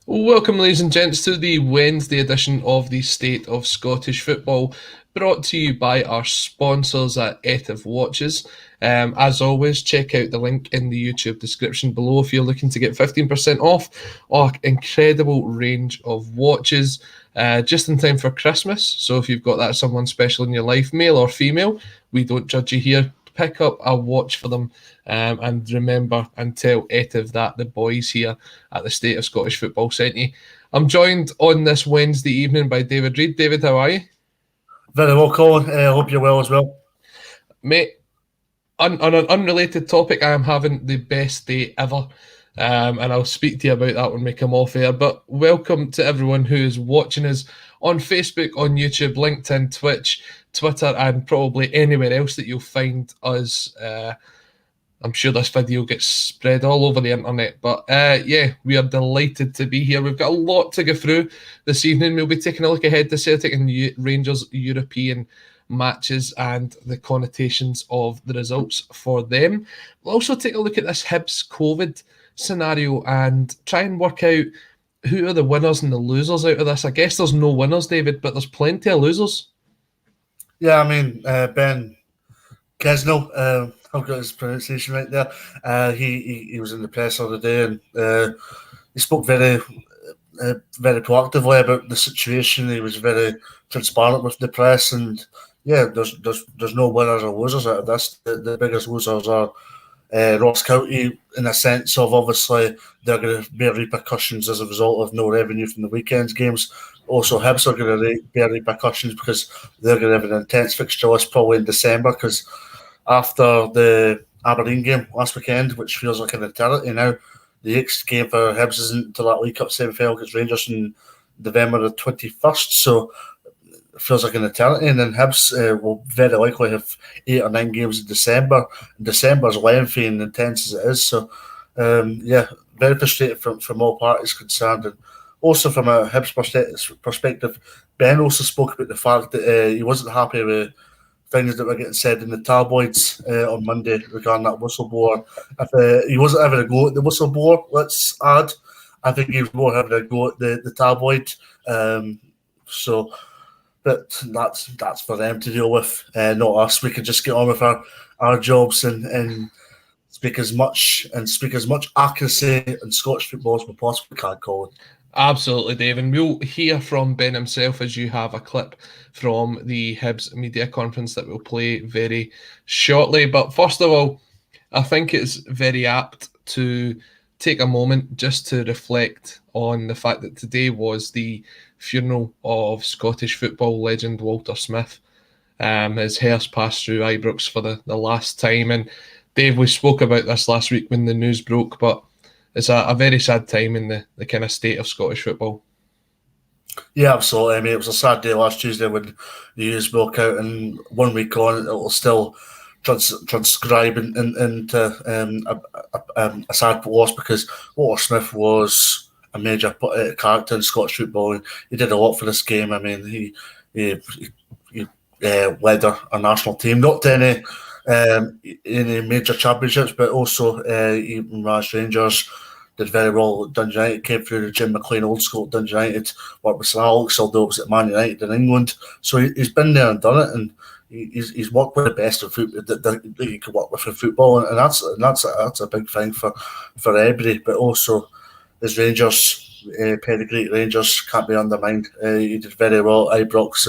Welcome, ladies and gents, to the Wednesday edition of the State of Scottish Football, brought to you by our sponsors at Etiv Watches. As always, check out the link in the YouTube description below if you're looking to get 15% off our incredible range of watches just in time for Christmas. So if you've got that someone special in your life, male or female, we don't judge you here. Pick up a watch for them and remember and tell Etiv that the boys here at the State of Scottish Football sent you. I'm joined on this Wednesday evening by David Reid. David, how are you? Very well, Colin. I hope you're well as well. Mate, on an unrelated topic, I am having the best day ever. And I'll speak to you about that when we come off air. But welcome to everyone who is watching us on Facebook, on YouTube, LinkedIn, Twitch, Twitter, and probably anywhere else that you'll find us. I'm sure this video gets spread all over the internet. But yeah, we are delighted to be here. We've got a lot to go through this evening. We'll be taking a look ahead to Celtic and Rangers European matches and the connotations of the results for them. We'll also take a look at this Hibs COVID scenario and try and work out who are the winners and the losers out of this. I guess there's no winners, David, but there's plenty of losers. Yeah, I mean, Ben Kesnell, I've got his pronunciation right there. He was in the press the other day and he spoke very proactively about the situation. He was very transparent with the press, and yeah, there's no winners or losers out of this. The biggest losers are Ross County, in a sense of obviously they're going to bear repercussions as a result of no revenue from the weekend's games. Also, Hibs are going to bear repercussions because they're going to have an intense fixture list probably in December, because after the Aberdeen game last weekend, which feels like an eternity now, the next game for Hibs isn't until that League Cup semi-final against Rangers in November the 21st, so it feels like an eternity. And then Hibs will very likely have 8 or 9 games in December. And December is lengthy and intense as it is, so yeah, very frustrated from all parties concerned. And also from a Hibs perspective, Ben also spoke about the fact that he wasn't happy with things that were getting said in the tabloids on Monday regarding that whistleblower. If he wasn't having a go at the whistleblower, let's add, I think he was more having a go at the tabloid. But that's for them to deal with, not us. We can just get on with our jobs and speak as much accuracy in Scottish football as we possibly can, Colin. Absolutely, Dave. And we'll hear from Ben himself as you have a clip from the Hibs media conference that we'll play very shortly. But first of all, I think it's very apt to take a moment just to reflect on the fact that today was the funeral of Scottish football legend Walter Smith. His hearse passed through Ibrox for the last time. And Dave, we spoke about this last week when the news broke, but it's a very sad time in the kind of state of Scottish football. Yeah, absolutely. I mean, it was a sad day last Tuesday when the news broke out, and 1 week on, it will still transcribe into a sad loss, because Walter Smith was a major character in Scottish football, and he did a lot for this game. I mean, he led our national team, not to any major championships, but also he managed Rangers, did very well at Dundee United, came through the Jim McLean old school at Dundee United, worked with Sir Alex, although it was at Man United in England. So he's been there and done it, and he's worked with the best of football that he could work with in football, and that's a big thing for everybody. But also, his Rangers pedigree, Rangers can't be undermined. He did very well at Ibrox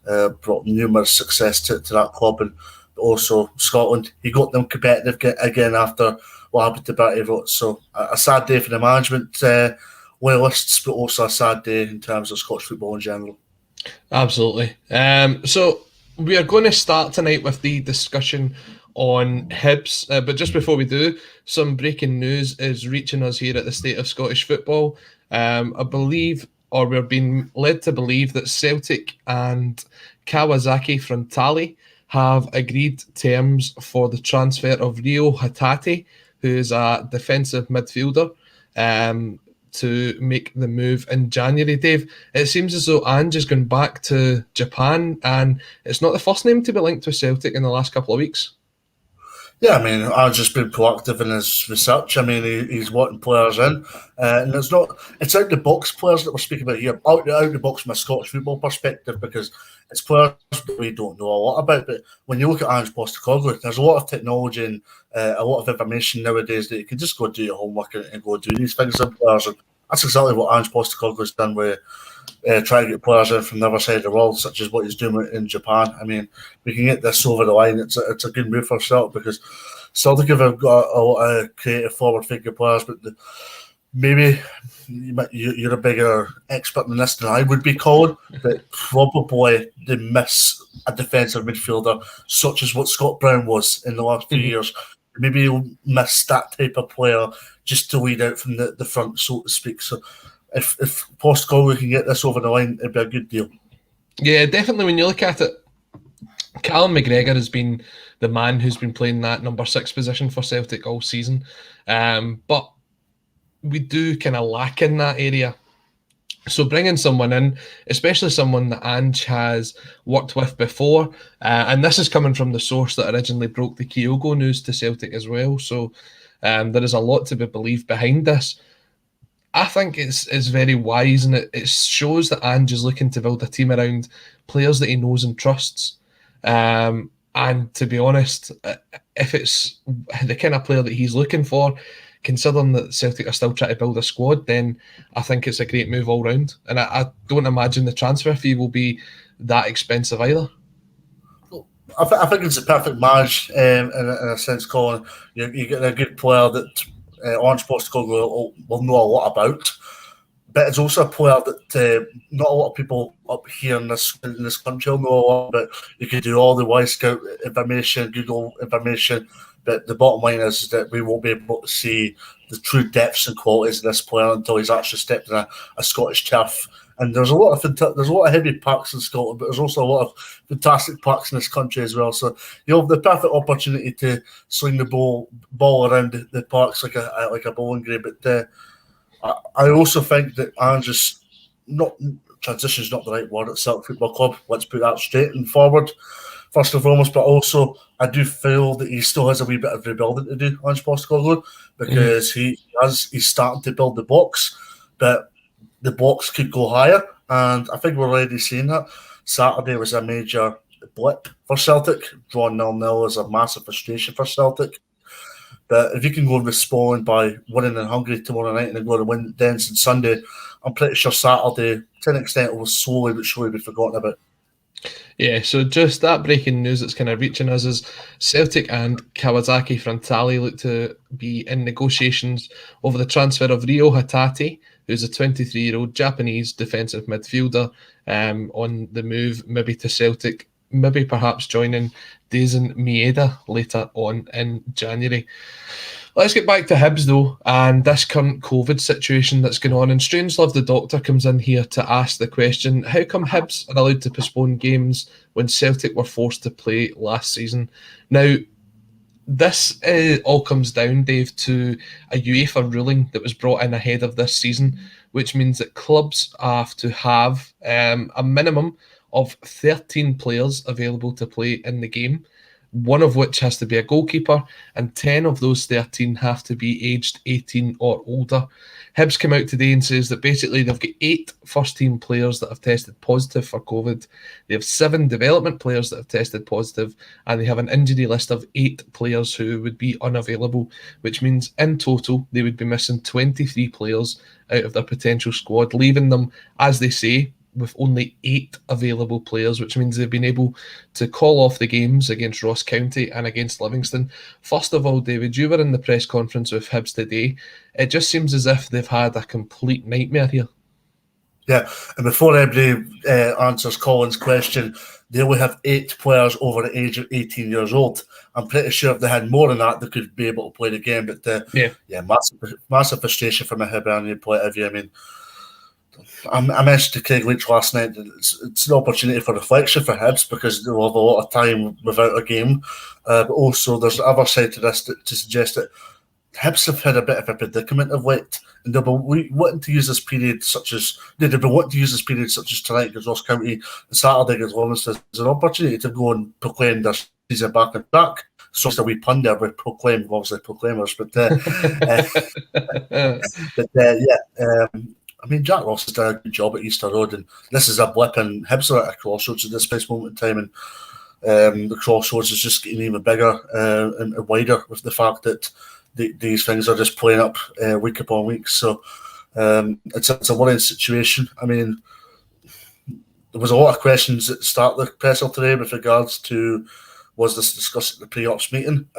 and brought numerous success to that club, and also Scotland. He got them competitive again after what happened to Bertie Vogt. So a sad day for the management loyalists, but also a sad day in terms of Scottish football in general. Absolutely. So we are going to start tonight with the discussion on Hibs, but just before we do, some breaking news is reaching us here at the State of Scottish Football. I believe, or we're being led to believe, that Celtic and Kawasaki Frontale have agreed terms for the transfer of Rio Hatate, who is a defensive midfielder, to make the move in January. Dave, it seems as though Ange has gone back to Japan, and it's not the first name to be linked with Celtic in the last couple of weeks. Yeah, I mean, I've just been proactive in his research. I mean, he's wanting players in, and it's out the box players that we're speaking about here, out the box from a Scottish football perspective, because it's players that we don't know a lot about. But when you look at Ange Postecoglou, there's a lot of technology and a lot of information nowadays that you can just go do your homework and go do these things with players. And that's exactly what Ange Postecoglou's done with trying to get players in from the other side of the world, such as what he's doing in Japan. I mean, we can get this over the line. It's a good move for Celtic because Celtic have got a lot of creative, forward-thinking players, but maybe you're a bigger expert in this than I would be, Colin, but probably they miss a defensive midfielder such as what Scott Brown was in the last few years. Maybe you'll miss that type of player just to lead out from the front, so to speak. So if Postecoglou can get this over the line, it'd be a good deal. Yeah, definitely. When you look at it, Callum McGregor has been the man who's been playing that number 6 position for Celtic all season. But we do kind of lack in that area. So bringing someone in, especially someone that Ange has worked with before, and this is coming from the source that originally broke the Kyogo news to Celtic as well. So there is a lot to be believed behind this. I think it's very wise, and it shows that Ange is looking to build a team around players that he knows and trusts. And to be honest, if it's the kind of player that he's looking for, considering that Celtic are still trying to build a squad, then I think it's a great move all round. And I don't imagine the transfer fee will be that expensive either. I think it's a perfect marriage in a sense, Colin. You get a good player that Ange Postecoglou will know a lot about, but it's also a player that not a lot of people up here in this country will know a lot about. You can do all the Y-Scout information, Google information, but the bottom line is that we won't be able to see the true depths and qualities of this player until he's actually stepped in a Scottish turf. And there's a lot of heavy parks in Scotland, but there's also a lot of fantastic parks in this country as well. So you have the perfect opportunity to sling the ball around the parks like a bowling green. But I also think that Ange's transition is not the right word at Celtic Football Club. Let's put that straight and forward, first and foremost. But also, I do feel that he still has a wee bit of rebuilding to do, Ange Postecoglou, because he's starting to build the box, but the box could go higher, and I think we're already seeing that. Saturday was a major blip for Celtic. Drawing 0-0 is a massive frustration for Celtic. But if you can go and respond by winning in Hungary tomorrow night and then go to win Dens on Sunday, I'm pretty sure Saturday, to an extent, it will slowly but surely be forgotten about. Yeah, so just that breaking news that's kind of reaching us is Celtic and Kawasaki Frontale look to be in negotiations over the transfer of Ryo Hatate, who's a 23-year-old Japanese defensive midfielder on the move, maybe to Celtic, maybe perhaps joining Daisen Maeda later on in January. Let's get back to Hibs though, and this current COVID situation that's going on. And Strangelove the doctor comes in here to ask the question: how come Hibs are allowed to postpone games when Celtic were forced to play last season? Now, this all comes down, Dave, to a UEFA ruling that was brought in ahead of this season, which means that clubs have to have a minimum of 13 players available to play in the game, one of which has to be a goalkeeper, and 10 of those 13 have to be aged 18 or older. Hibs came out today and says that basically they've got 8 first-team players that have tested positive for COVID. They have 7 development players that have tested positive, and they have an injury list of 8 players who would be unavailable, which means in total they would be missing 23 players out of their potential squad, leaving them, as they say, with only 8 available players, which means they've been able to call off the games against Ross County and against Livingston. First of all, David, you were in the press conference with Hibs today. It just seems as if they've had a complete nightmare here. Yeah, and before everybody answers Colin's question, they only have 8 players over the age of 18 years old. I'm pretty sure if they had more than that, they could be able to play the game. But massive frustration from a Hibernian point of view. I mean, I mentioned to Craig Leach last night that it's an opportunity for reflection for Hibs because they'll have a lot of time without a game. But also, there's the other side to this to suggest that Hibs have had a bit of a predicament of late, and they'll be wanting to use this period such as tonight against Ross County and Saturday against Livingston as an opportunity to go and proclaim their season back on track. So it's a wee pun there with proclaim, obviously proclaimers, but I mean, Jack Ross has done a good job at Easter Road, and this is a blip in Hibs are at a crossroads at this precise moment in time, and the crossroads is just getting even bigger and wider with the fact that these things are just playing up week upon week. So it's a worrying situation. I mean, there was a lot of questions at the start of the presser today with regards to was this discussed at the pre-ops meeting.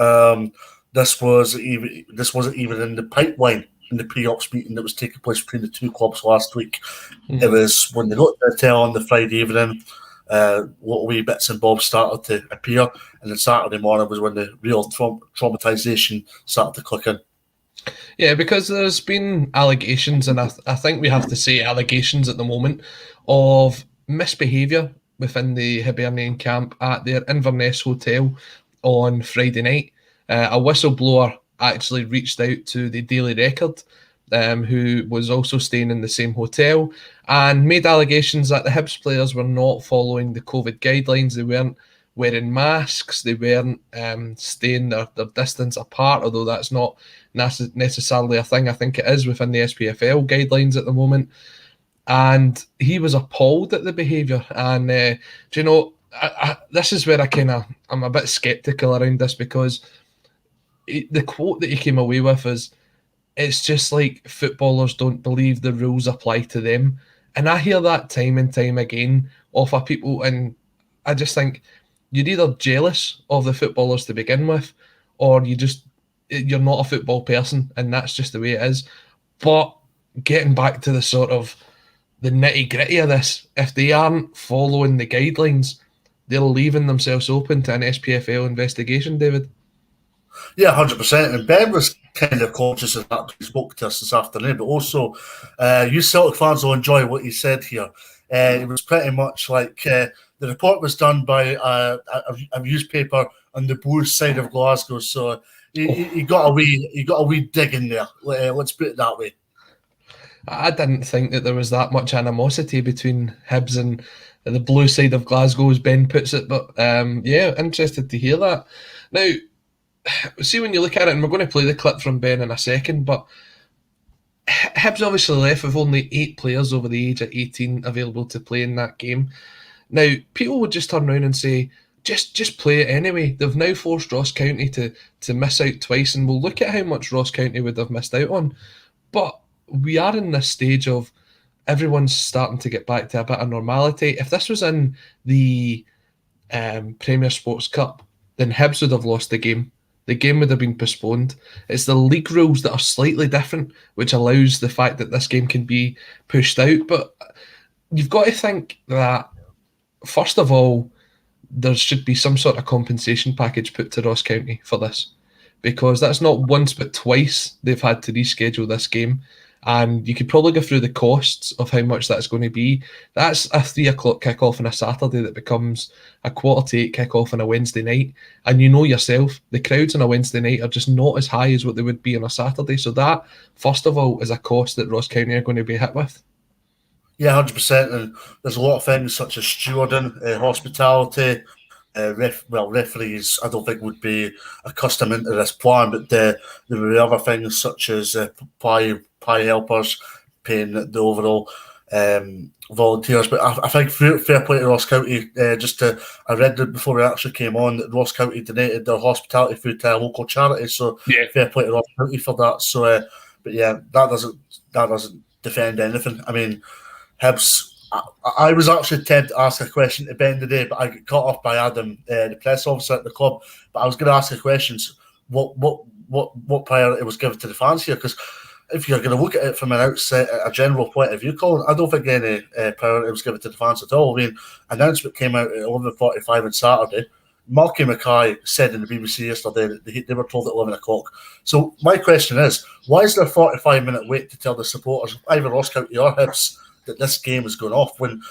This wasn't even in the pipeline in the pre-ops meeting that was taking place between the two clubs last week. Mm-hmm. It was when they got to the hotel on the Friday evening, little wee bits and bobs started to appear, and then Saturday morning was when the real traumatization started to click in. Yeah, because there's been allegations, and I think we have to say allegations at the moment, of misbehaviour within the Hibernian camp at their Inverness hotel on Friday night. A whistleblower actually reached out to the Daily Record, who was also staying in the same hotel, and made allegations that the Hibs players were not following the COVID guidelines. They weren't wearing masks, they weren't staying their distance apart, although that's not necessarily a thing. I think it is within the SPFL guidelines at the moment. And he was appalled at the behaviour. And, do you know, this is where I'm a bit sceptical around this, because the quote that he came away with is, it's just like footballers don't believe the rules apply to them. And I hear that time and time again off of people, and I just think you're either jealous of the footballers to begin with, or you're not a football person, and that's just the way it is. But getting back to the sort of the nitty-gritty of this, if they aren't following the guidelines, they're leaving themselves open to an SPFL investigation, David. Yeah, 100%. And Ben was kind of conscious of that. He spoke to us this afternoon, but also you Celtic fans will enjoy what he said here. It was pretty much like the report was done by a newspaper on the Blues side of Glasgow, so he got a wee dig in there. Let's put it that way. I didn't think that there was that much animosity between Hibs and the blue side of Glasgow, as Ben puts it. But yeah, interested to hear that. Now, see, when you look at it, and we're going to play the clip from Ben in a second, but Hibs obviously left with only 8 players over the age of 18 available to play in that game. Now, people would just turn around and say, just play it anyway. They've now forced Ross County to miss out twice, and we'll look at how much Ross County would have missed out on. But we are in this stage of everyone's starting to get back to a bit of normality. If this was in the Premier Sports Cup, then Hibs would have lost the game. The game would have been postponed. It's the league rules that are slightly different, which allows the fact that this game can be pushed out. But you've got to think that, first of all, there should be some sort of compensation package put to Ross County for this, because that's not once but twice they've had to reschedule this game. And you could probably go through the costs of how much that's going to be. That's a 3 o'clock kickoff on a Saturday that becomes a 7:45 kickoff on a Wednesday night. And you know yourself, the crowds on a Wednesday night are just not as high as what they would be on a Saturday. So that, first of all, is a cost that Ross County are going to be hit with. Yeah, 100%. And there's a lot of things such as stewarding, hospitality. Referees, I don't think would be accustomed into this plan, but there will be other things such as pie helpers, paying the overall volunteers. But I think fair play to Ross County. I read that before we actually came on that Ross County donated their hospitality food to a local charity. So yeah, fair play to Ross County for that. So, but yeah, that doesn't defend anything. I mean, Hibs. I was actually tempted to ask a question to Ben today, but I got cut off by Adam, the press officer at the club. But I was going to ask the questions: what priority was given to the fans here? Because if you're going to look at it from an outset, a general point of view, Colin, I don't think any priority was given to the fans at all. I mean, announcement came out at 11:45 on Saturday. Marky Mackay said in the BBC yesterday that they were told at 11 o'clock. So my question is, why is there a 45-minute wait to tell the supporters, either Ross County or Hibs, that this game is going off, when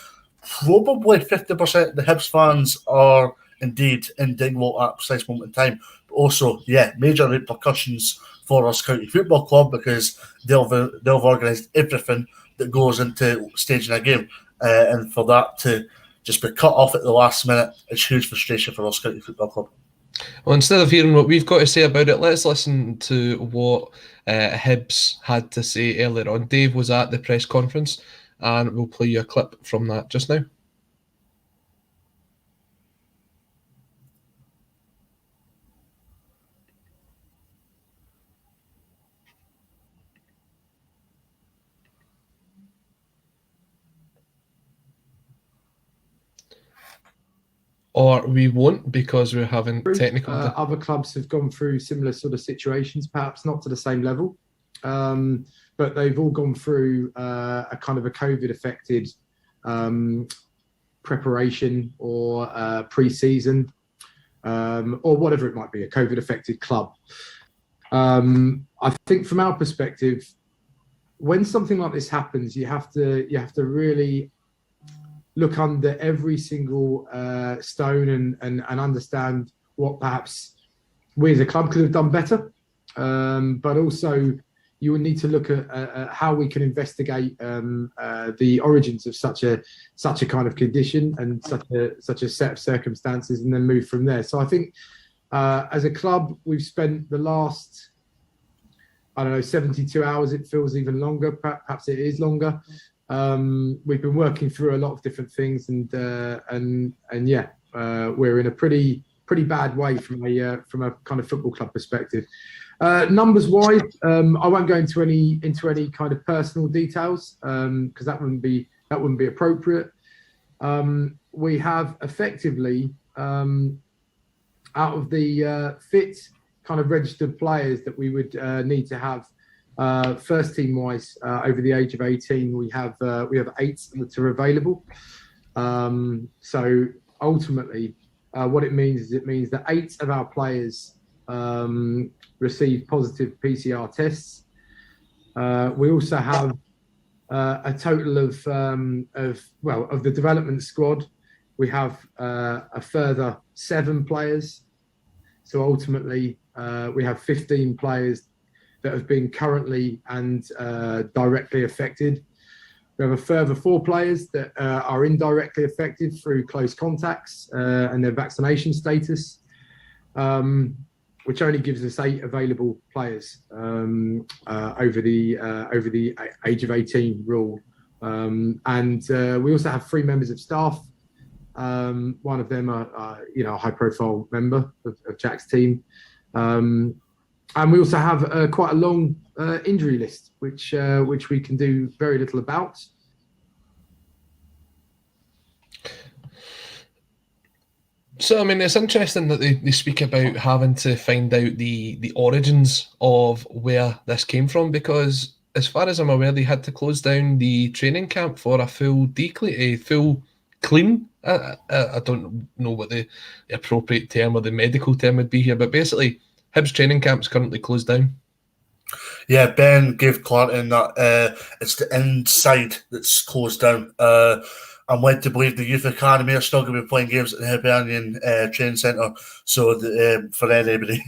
probably 50% of the Hibs fans are indeed in Dingwall at a precise moment in time? But also, yeah, major repercussions for Ross County Football Club, because they've organised everything that goes into staging a game, and for that to just be cut off at the last minute, it's huge frustration for Ross County Football Club. Well, instead of hearing what we've got to say about it, let's listen to what Hibs had to say earlier on. Dave was at the press conference, and we'll play you a clip from that just now. Or we won't, because we're having technical. Other clubs have gone through similar sort of situations, perhaps not to the same level, but they've all gone through a kind of a COVID-affected preparation or pre-season, or whatever it might be, a COVID-affected club. I think from our perspective, when something like this happens, you have to really look under every single stone and understand what perhaps we as a club could have done better. But also you would need to look at how we can investigate the origins of such a kind of condition and such a set of circumstances, and then move from there. So I think as a club, we've spent the last, 72 hours, it feels even longer, perhaps it is longer. We've been working through a lot of different things, and yeah, we're in a pretty bad way from a kind of football club perspective. Numbers wise, I won't go into any kind of personal details because that wouldn't be appropriate. We have effectively out of the fit kind of registered players that we would need to have first team wise over the age of 18, we have 8 that are available. So ultimately what it means is that 8 of our players receive positive PCR tests. We also have a total of the development squad, we have a further 7 players. So ultimately we have 15 players that have been currently and directly affected. We have a further 4 players that are indirectly affected through close contacts and their vaccination status, which only gives us 8 available players over the age of 18 rule. And we also have 3 members of staff. One of them a high-profile member of Jack's team. And we also have quite a long injury list, which we can do very little about. So, I mean, it's interesting that they speak about having to find out the origins of where this came from, because as far as I'm aware, they had to close down the training camp for a full clean. I don't know what the appropriate term or the medical term would be here, but basically, Hibs training camp's currently closed down. Yeah, Ben gave clarity in that it's the inside that's closed down. I'm led to believe the youth academy are still going to be playing games at the Hibernian Training Centre. So for anybody,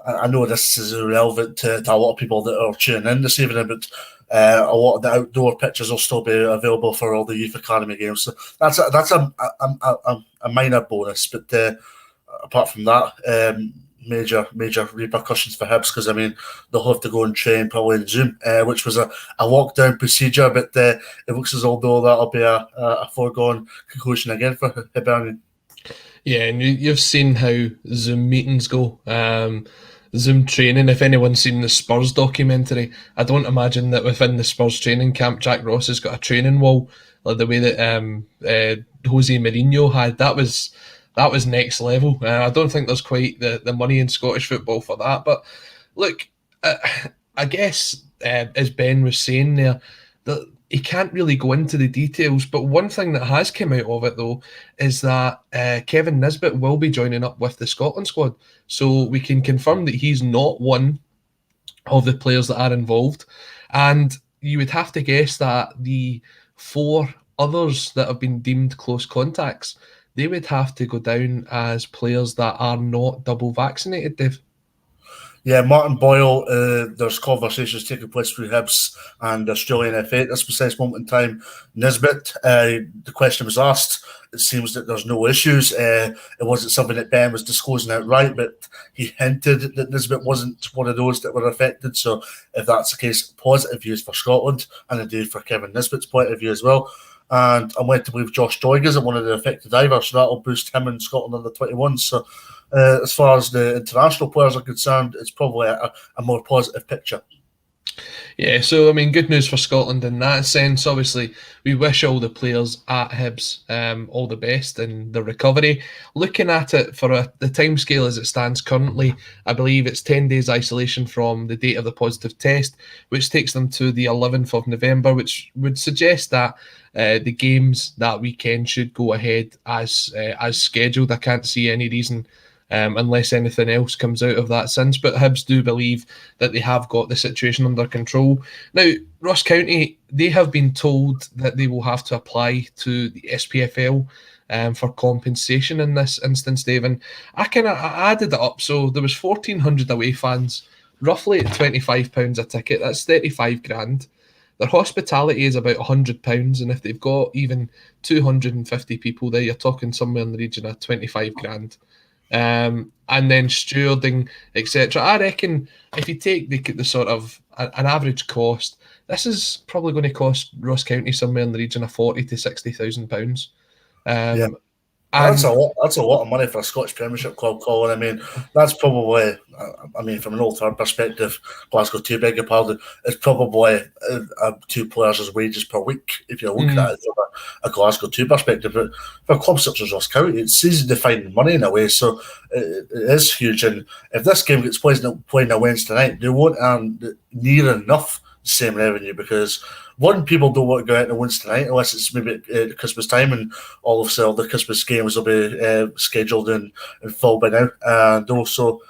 I know this is irrelevant to a lot of people that are tuning in this evening, but a lot of the outdoor pitches will still be available for all the youth academy games. So that's a minor bonus, but apart from that, major repercussions for Hibs, because I mean they'll have to go and train probably in Zoom, which was a lockdown procedure, but it looks as though that'll be a foregone conclusion again for Hibernian. Yeah, and you've seen how Zoom meetings go. Zoom training, if anyone's seen the Spurs documentary, I don't imagine that within the Spurs training camp Jack Ross has got a training wall like the way that Jose Mourinho had. That was next level. I don't think there's quite the money in Scottish football for that. But look, I guess as Ben was saying there, that he can't really go into the details. But one thing that has come out of it, though, is that Kevin Nisbet will be joining up with the Scotland squad. So we can confirm that he's not one of the players that are involved. And you would have to guess that the 4 others that have been deemed close contacts, they would have to go down as players that are not double vaccinated, Dave. Yeah, Martin Boyle, there's conversations taking place through Hibs and Australian FA at this precise moment in time. Nisbet, the question was asked. It seems that there's no issues. It wasn't something that Ben was disclosing outright, but he hinted that Nisbet wasn't one of those that were affected. So if that's the case, positive views for Scotland and indeed for Kevin Nisbet's point of view as well. And I'm led to believe Josh Doig isn't one of the affected either, so that'll boost him in Scotland under 21. So as far as the international players are concerned, it's probably a more positive picture. Yeah, so I mean, good news for Scotland in that sense. Obviously, we wish all the players at Hibs all the best in the recovery. Looking at it for the timescale as it stands currently, I believe it's 10 days isolation from the date of the positive test, which takes them to the 11th of November, which would suggest that the games that weekend should go ahead as scheduled. I can't see any reason unless anything else comes out of that since. But Hibs do believe that they have got the situation under control. Now, Ross County, they have been told that they will have to apply to the SPFL for compensation in this instance, Dave. And I added it up. So there was 1,400 away fans, roughly at £25 a ticket. That's 35 grand. Their hospitality is about £100, and if they've got even 250 people there, you're talking somewhere in the region of 25 grand. And then stewarding, etc. I reckon if you take the sort of an average cost, this is probably going to cost Ross County somewhere in the region of £40,000 to £60,000. Yeah. That's a lot of money for a Scottish Premiership club, Colin. I mean, that's probably, from an Old Firm perspective, Glasgow 2, beg your pardon, it's probably two players' wages per week if you're looking at it from a Glasgow 2 perspective. But for a club such as Ross County, it's easy to find money in a way, so it is huge. And if this game gets played on a Wednesday night, they won't earn near enough the same revenue because one, people don't want to go out on Wednesday night unless it's maybe at Christmas time, and all of the Christmas games will be scheduled in full by now. And also,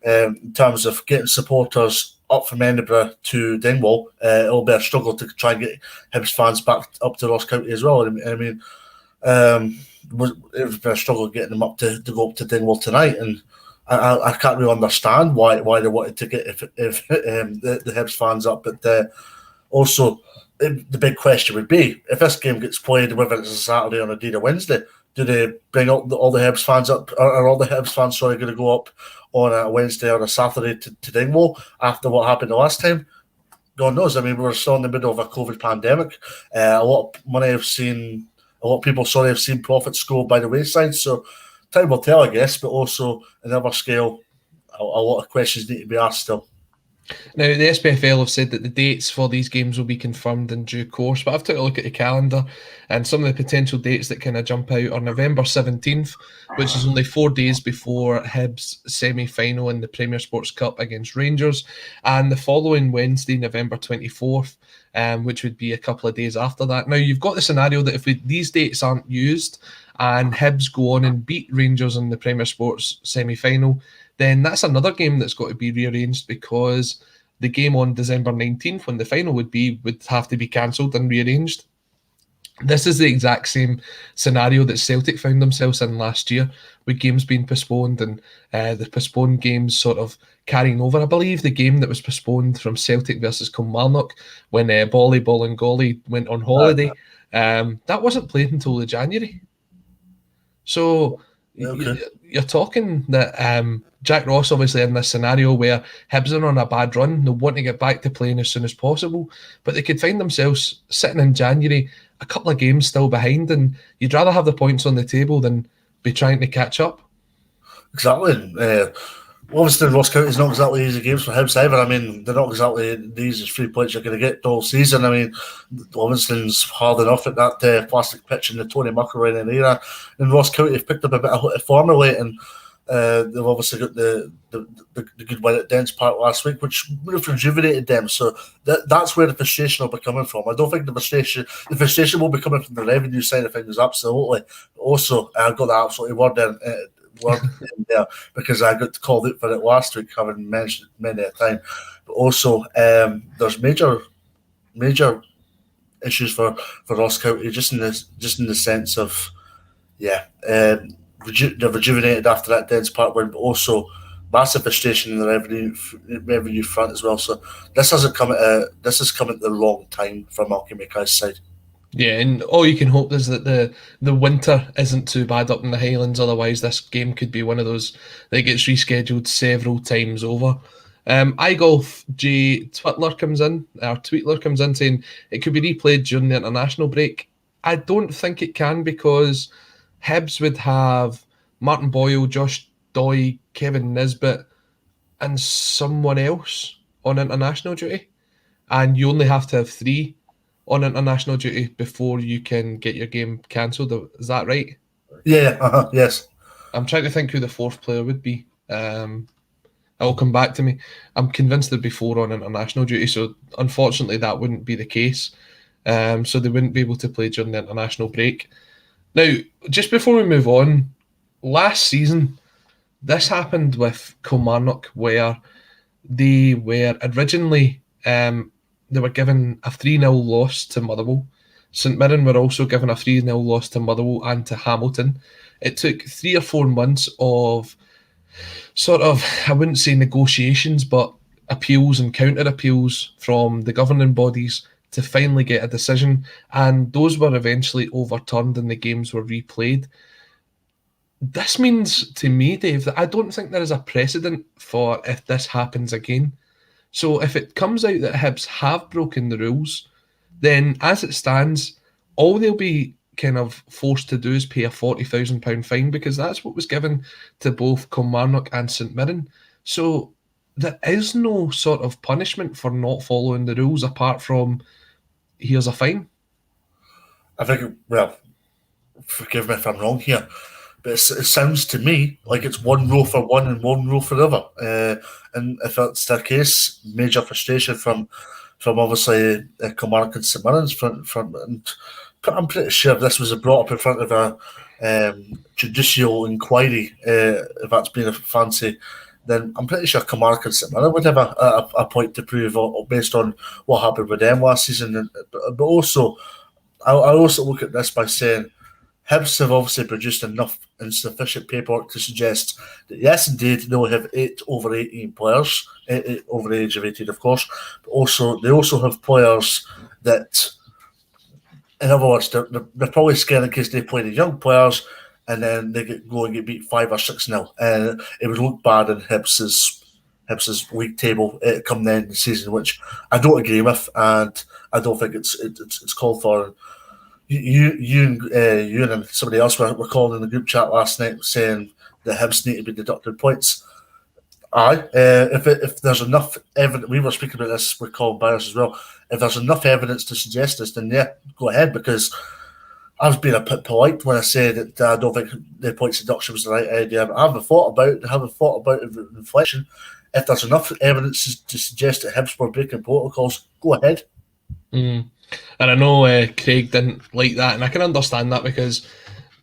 in terms of getting supporters up from Edinburgh to Dingwall, it'll be a struggle to try and get Hibs fans back up to Ross County as well. It would be a struggle getting them up to go up to Dingwall tonight, and I can't really understand why they wanted to get if the Hibs fans up, but also. The big question would be if this game gets played, whether it's a Saturday or indeed a Wednesday, do they bring up all the Hibs fans up, or all the Hibs fans going to go up on a Wednesday or a Saturday to Dingwall after what happened the last time? God knows. I mean, we're still in the middle of a COVID pandemic. A lot of people have seen profits go by the wayside. So time will tell, I guess. But also, on the other scale, a lot of questions need to be asked still. Now, the SPFL have said that the dates for these games will be confirmed in due course, but I've took a look at the calendar, and some of the potential dates that kind of jump out are November 17th, which is only 4 days before Hibs' semi-final in the Premier Sports Cup against Rangers, and the following Wednesday, November 24th, which would be a couple of days after that. Now, you've got the scenario that if these dates aren't used and Hibs go on and beat Rangers in the Premier Sports semi-final, then that's another game that's got to be rearranged because the game on December 19th, when the final would have to be cancelled and rearranged. This is the exact same scenario that Celtic found themselves in last year, with games being postponed and the postponed games sort of carrying over. I believe the game that was postponed from Celtic versus Kilmarnock when Ball and Golly went on holiday, that wasn't played until the January. So you're talking that Jack Ross, obviously, in this scenario where Hibs are on a bad run, they'll want to get back to playing as soon as possible, but they could find themselves sitting in January, a couple of games still behind, and you'd rather have the points on the table than be trying to catch up. Exactly. Obviously, Ross County is not exactly easy games for Hibs either. I mean, they're not exactly the easiest 3 points you're going to get all season. I mean, Livingston's hard enough at that plastic pitch in the Tony McIlroy era, and Ross County have picked up a bit of form late, and they've obviously got the good win at Dens Park last week, which would have rejuvenated them. So that's where the frustration will be coming from. I don't think the frustration will be coming from the revenue side of things, absolutely. Also, I've got that absolutely word in there because I got called out for it last week, having mentioned it many a time. But also, there's major issues for Ross County just in the sense of they're rejuvenated after that Dens Park win, but also massive frustration in the revenue front as well. So this has come at the wrong time for Malky Mackay's side. Yeah, and all you can hope is that the winter isn't too bad up in the Highlands. Otherwise, this game could be one of those that gets rescheduled several times over. iGolf J Tweetler comes in saying it could be replayed during the international break. I don't think it can, because Hibs would have Martin Boyle, Josh Doy, Kevin Nisbet, and someone else on international duty, and you only have to have 3 on international duty before you can get your game cancelled. Is that right? Yeah. Yes. I'm trying to think who the 4th player would be. It'll come back to me. I'm convinced there'd be 4 on international duty, so unfortunately that wouldn't be the case. So they wouldn't be able to play during the international break. Now, just before we move on, last season, this happened with Kilmarnock, where they were originally they were given a 3-0 loss to Motherwell. St Mirren were also given a 3-0 loss to Motherwell and to Hamilton. It took 3 or 4 months of sort of, I wouldn't say negotiations, but appeals and counter appeals from the governing bodies to finally get a decision, and those were eventually overturned and the games were replayed. This means to me, Dave, that I don't think there is a precedent for if this happens again. So if it comes out that Hibs have broken the rules, then as it stands, all they'll be kind of forced to do is pay a £40,000 fine, because that's what was given to both Kilmarnock and St Mirren. So there is no sort of punishment for not following the rules apart from here's a fine. I think, well, forgive me if I'm wrong here, but it sounds to me like it's one rule for one and one rule for the other. And if that's the case, major frustration from obviously Kilmarnock and St Mirren's front. And I'm pretty sure if this was brought up in front of a judicial inquiry, if that's been a fancy, then I'm pretty sure Kilmarnock and St Mirren would have a point to prove based on what happened with them last season. But also, I also look at this by saying Hibs have obviously produced enough and sufficient paperwork to suggest that yes, indeed, they'll have 8 over 18 players, over the age of 18, of course, but they also have players that, in other words, they're probably scared in case they play the young players and then they go and get beat 5 or 6-0. And it would look bad in Hibs's league table come the end of the season, which I don't agree with, and I don't think it's called for. You and somebody else were calling in the group chat last night saying that Hibs need to be deducted points. Aye, if there's enough evidence, we were speaking about this with Colin Byers as well. If there's enough evidence to suggest this, then yeah, go ahead, because I was being a bit polite when I said that I don't think the points deduction was the right idea. But I haven't thought about inflection. If there's enough evidence to suggest that Hibs were breaking protocols, go ahead. Mm. And I know Craig didn't like that, and I can understand that because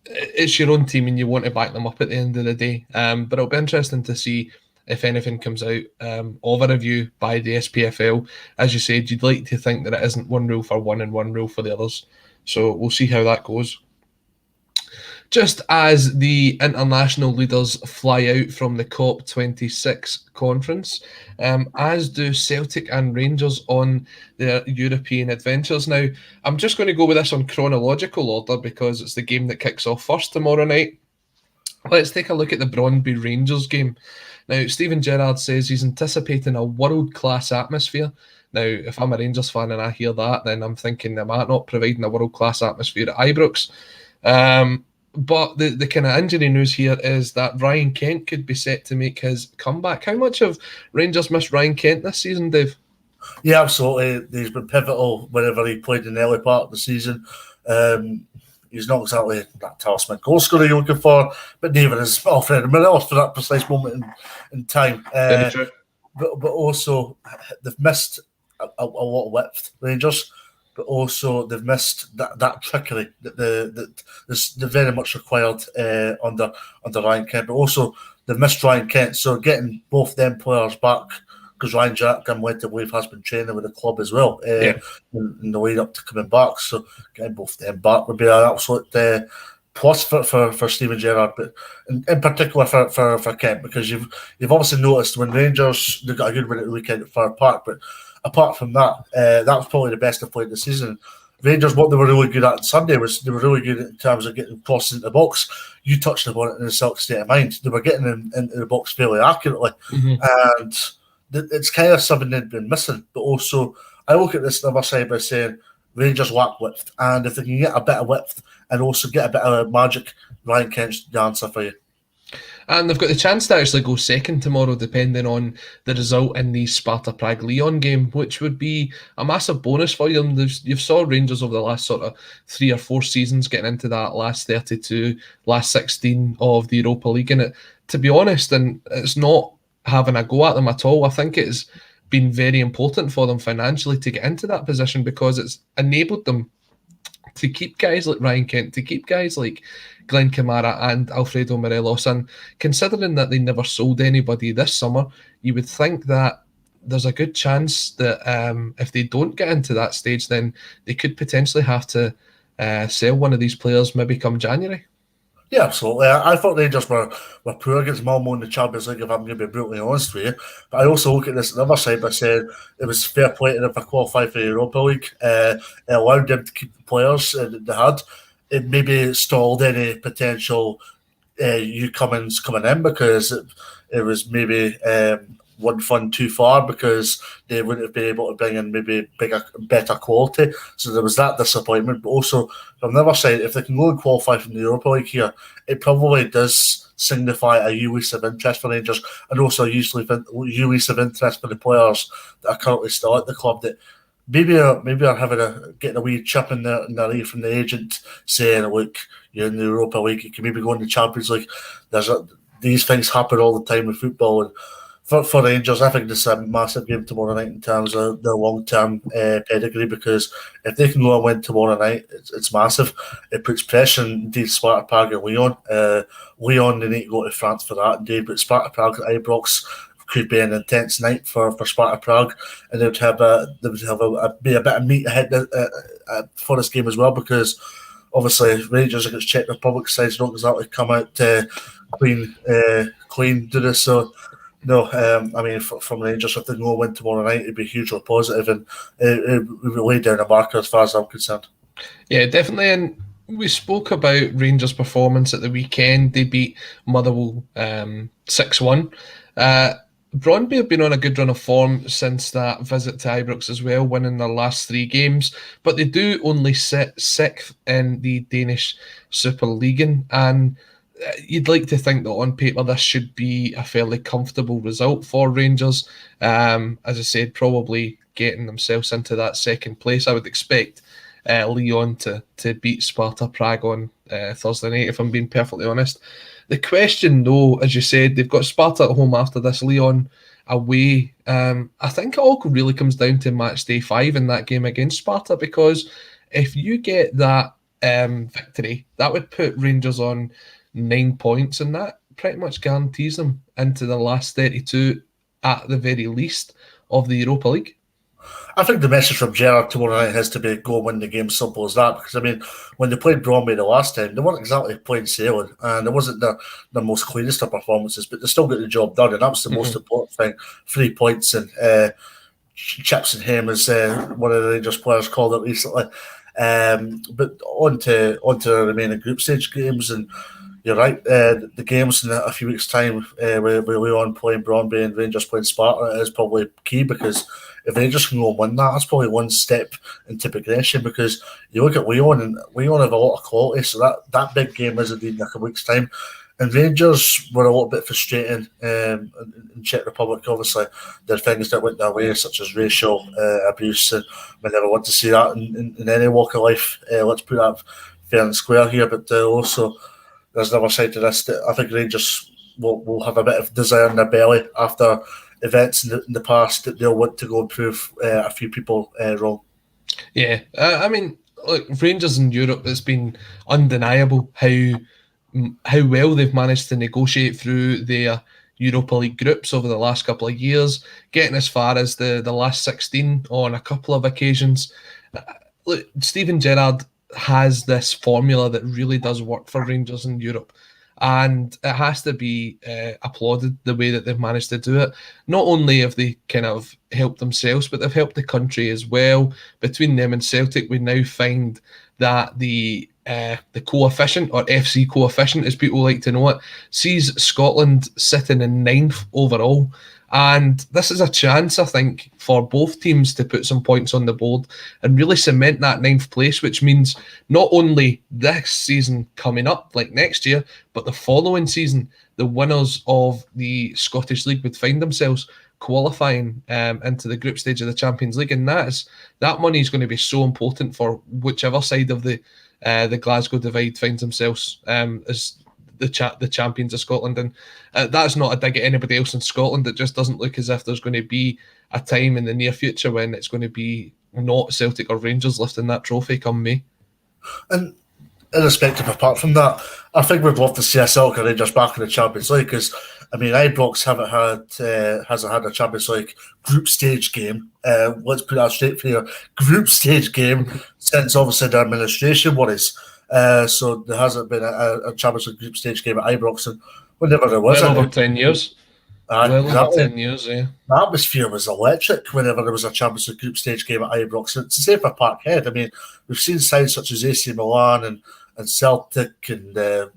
it's your own team and you want to back them up at the end of the day. But it'll be interesting to see if anything comes out of a review by the SPFL. As you said, you'd like to think that it isn't one rule for one and one rule for the others. So we'll see how that goes. Just as the international leaders fly out from the COP26 conference, as do Celtic and Rangers on their European adventures. Now, I'm just going to go with this on chronological order because it's the game that kicks off first tomorrow night. Let's take a look at the Brøndby Rangers game. Now, Stephen Gerrard says he's anticipating a world-class atmosphere. Now, if I'm a Rangers fan and I hear that, then I'm thinking they might not providing a world-class atmosphere at Ibrox. But the kind of injury news here is that Ryan Kent could be set to make his comeback. How much have Rangers missed Ryan Kent this season, Dave? Yeah, absolutely. He's been pivotal whenever he played in the early part of the season. He's not exactly that talisman goal scorer you're looking for, but neither is Alfredo Morelos for that precise moment in time. Very true. But also, they've missed a lot of width, Rangers. But also they've missed that trickery that they're very much required under Ryan Kent. But also they've missed Ryan Kent, so getting both them players back, because Ryan Jack, I'm led to believe, has been training with the club as well in the lead up to coming back. So getting both them back would be an absolute plus for Steven Gerrard, but in particular for Kent, because you've obviously noticed when Rangers, they got a good win at the weekend at Fir Park, but apart from that, that was probably the best they've played this season. Rangers, what they were really good at on Sunday was they were really good in terms of getting crosses into the box. You touched upon it in the Celtic state of mind. They were getting into the box fairly accurately, and it's kind of something they've been missing. But also, I look at this the other side by saying Rangers lack width, and if they can get a bit of width and also get a bit of magic, Ryan Kent's the answer for you. And they've got the chance to actually go second tomorrow, depending on the result in the Sparta Prague Lyon game, which would be a massive bonus for them. You've saw Rangers over the last sort of 3 or 4 seasons getting into that last 32, last 16 of the Europa League. And to be honest, and it's not having a go at them at all, I think it's been very important for them financially to get into that position, because it's enabled them to keep guys like Ryan Kent, to keep guys like Glenn Kamara and Alfredo Morelos. And considering that they never sold anybody this summer, you would think that there's a good chance that if they don't get into that stage, then they could potentially have to sell one of these players maybe come January. Yeah, absolutely. I thought Rangers were poor against Malmo in the Champions League, if I'm going to be brutally honest with you. But I also look at this on the other side by saying it was fair play to them for qualifying for the Europa League. It allowed them to keep the players that they had. It maybe stalled any potential Cummins coming in, because it was maybe one fund too far, because they wouldn't have been able to bring in maybe better quality. So there was that disappointment. But also, from the other side, if they can go and qualify from the Europa League here, it probably does signify a release of interest for Rangers, and also a release of interest for the players that are currently still at the club, that maybe are getting a wee chip in their ear from the agent saying, look, you're in the Europa League, you can maybe go in the Champions League. These things happen all the time with football, and for Rangers, I think this is a massive game tomorrow night in terms of their long-term pedigree, because if they can go and win tomorrow night, it's massive. It puts pressure on indeed Sparta Prague and Lyon. Lyon, they need to go to France for that indeed, but Sparta Prague at Ibrox could be an intense night for Sparta Prague, and they would have be a bit of meat ahead for this game as well, because obviously Rangers against Czech Republic sides don't exactly come out clean, do this. So no, I mean, from Rangers, if they go win tomorrow night, it'd be hugely positive, and it would lay down a marker as far as I'm concerned. Yeah, definitely. And we spoke about Rangers' performance at the weekend. They beat Motherwell 6-1. Brøndby have been on a good run of form since that visit to Ibrox as well, winning their last 3 games, but they do only sit 6th in the Danish Superligaen, and you'd like to think that on paper this should be a fairly comfortable result for Rangers. As I said, probably getting themselves into that second place. I would expect Lyon to beat Sparta Prague on Thursday night, if I'm being perfectly honest. The question, though, as you said, they've got Sparta at home after this, Lyon away. I think it all really comes down to match day 5 in that game against Sparta, because if you get that victory, that would put Rangers on 9 points, and that pretty much guarantees them into the last 32 at the very least of the Europa League. I think the message from Gerrard tomorrow night has to be go win the game, simple as that, because I mean, when they played Brøndby the last time, they weren't exactly plain sailing, and it wasn't the most cleanest of performances, but they still got the job done, and that was the most important thing. 3 points, and chips and ham, as one of the Rangers players called it recently. But on to the remaining group stage games, and you're right, the games in a few weeks' time with Lyon playing Brøndby and Rangers playing Sparta is probably key, because if Rangers can go and win that's probably one step into progression, because you look at Lyon, and Lyon have a lot of quality, so that big game is indeed in a couple weeks' time. And Rangers were a little bit frustrating in Czech Republic. Obviously, there are things that went their way, such as racial abuse, and we never want to see that in any walk of life. Let's put that fair and square here, but also there's another side to this that I think Rangers will have a bit of desire in their belly after events in the past, that they'll want to go and prove a few people wrong. Yeah, I mean, look, Rangers in Europe, it's been undeniable how well they've managed to negotiate through their Europa League groups over the last couple of years, getting as far as the last 16 on a couple of occasions. Look, Steven Gerrard has this formula that really does work for Rangers in Europe. And it has to be applauded the way that they've managed to do it. Not only have they kind of helped themselves, but they've helped the country as well. Between them and Celtic, we now find that the coefficient, or FC coefficient as people like to know it, sees Scotland sitting in 9th overall. And this is a chance, I think, for both teams to put some points on the board and really cement that 9th place, which means not only this season coming up, like next year, but the following season, the winners of the Scottish League would find themselves qualifying into the group stage of the Champions League. And that money is going to be so important for whichever side of the Glasgow divide finds themselves as the champions of Scotland. And that's not a dig at anybody else in Scotland. It just doesn't look as if there's going to be a time in the near future when it's going to be not Celtic or Rangers lifting that trophy come May. And irrespective, apart from that, I think we'd love to see a Celtic or Rangers back in the Champions League, because I mean, Ibrox hasn't had a Champions League group stage game. Let's put that straight for you. Group stage game since obviously the administration worries. So there hasn't been a Champions League group stage game at Ibrox, and whenever there was, over 10 years. Over 10 years, yeah. The atmosphere was electric whenever there was a Champions League group stage game at Ibrox. And it's the same for Parkhead. I mean, we've seen sides such as AC Milan and Celtic and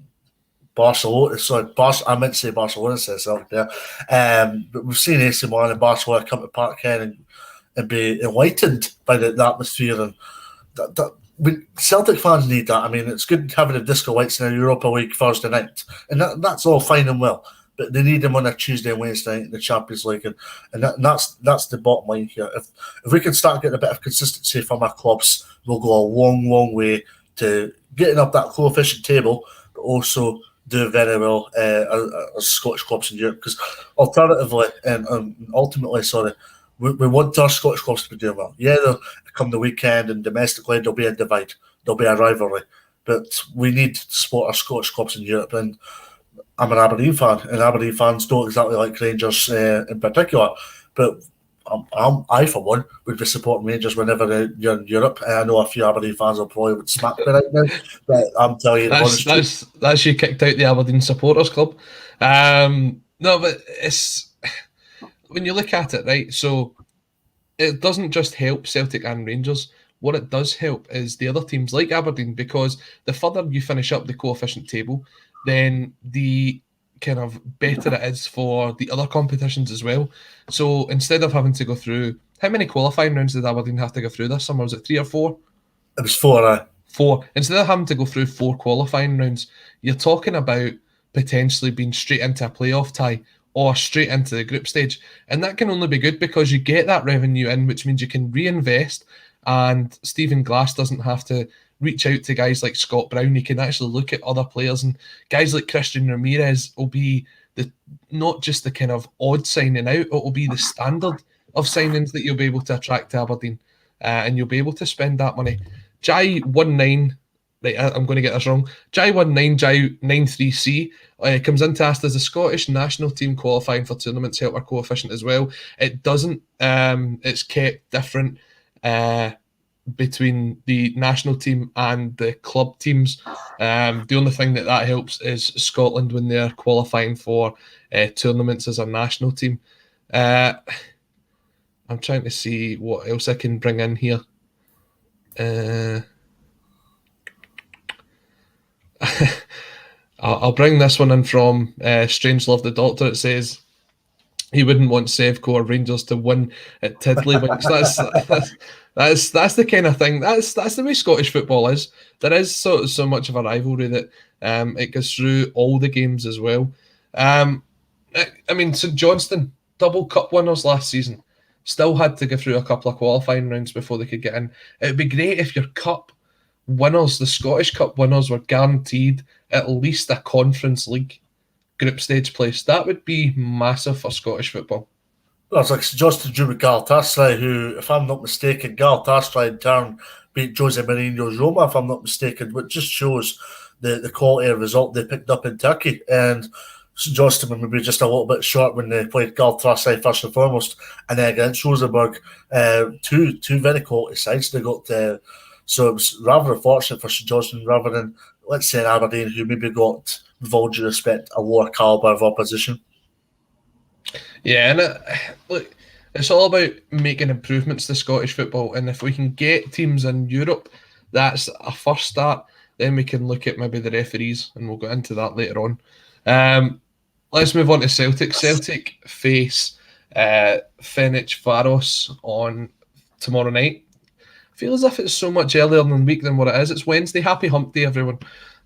Barcelona. Sorry, I meant to say Barcelona instead of Celtic there. But we've seen AC Milan and Barcelona come to Parkhead and be enlightened by the atmosphere. And Celtic fans need that. I mean, it's good having the disco lights in the Europa League Thursday night, and that's all fine and well. But they need them on a Tuesday and Wednesday night in the Champions League, and that's the bottom line here. If we can start getting a bit of consistency from our clubs, we'll go a long, long way to getting up that coefficient table, but also do very well as Scottish clubs in Europe. Because alternatively, and ultimately, we want our Scottish clubs to be doing well. Yeah, they'll come the weekend and domestically there'll be a divide, there'll be a rivalry, but we need to support our Scottish clubs in Europe. And I'm an Aberdeen fan, and Aberdeen fans don't exactly like Rangers in particular, but I, for one, would be supporting Rangers whenever you're in Europe. I know a few Aberdeen fans will probably would smack me right now, but I'm telling you, that's you kicked out the Aberdeen Supporters Club. No, but it's when you look at it, right? So it doesn't just help Celtic and Rangers. What it does help is the other teams like Aberdeen, because the further you finish up the coefficient table, then the kind of better it is for the other competitions as well. So instead of having to go through, how many qualifying rounds did Aberdeen have to go through this summer? Was it 3 or 4? It was 4. 4. Instead of having to go through 4 qualifying rounds, you're talking about potentially being straight into a playoff tie or straight into the group stage. And that can only be good because you get that revenue in, which means you can reinvest, and Stephen Glass doesn't have to reach out to guys like Scott Brown. He can actually look at other players, and guys like Christian Ramirez will be not just the kind of odd signing out, it will be the standard of signings that you'll be able to attract to Aberdeen, and you'll be able to spend that money. Jai 19, right, I'm going to get this wrong. Jai 19, Jai 93C comes in to ask, does the Scottish national team qualifying for tournaments help our coefficient as well? It doesn't. It's kept different between the national team and the club teams. The only thing that helps is Scotland when they're qualifying for tournaments as a national team. I'm trying to see what else I can bring in here. I'll bring this one in from Strangelove the Doctor. It says he wouldn't want Sevco or Rangers to win at Tiddlywinks. That's the kind of thing. That's the way Scottish football is. There is so much of a rivalry that it goes through all the games as well. I mean, St Johnstone, double cup winners last season, still had to go through a couple of qualifying rounds before they could get in. It would be great if your cup winners, the Scottish Cup winners, were guaranteed at least a Conference League group stage place. That would be massive for Scottish football. Well, it's like Justin drew with Galatasaray, who, if I'm not mistaken, Galatasaray in turn beat Jose Mourinho's Roma, if I'm not mistaken, which just shows the quality of result they picked up in Turkey. And St Johnstone were maybe just a little bit short when they played Galatasaray first and foremost, and then against Rosenborg, two very quality sides. They got So it was rather unfortunate for St Johnstone rather than, let's say, Aberdeen, who maybe got, with all due respect, a lower calibre of opposition. Yeah, and look, it's all about making improvements to Scottish football, and if we can get teams in Europe, that's a first start. Then we can look at maybe the referees, and we'll go into that later on. Let's move on to Celtic. Celtic face Ferencváros on tomorrow night. I feel as if it's so much earlier in the week than what it is. It's Wednesday. Happy Hump Day, everyone.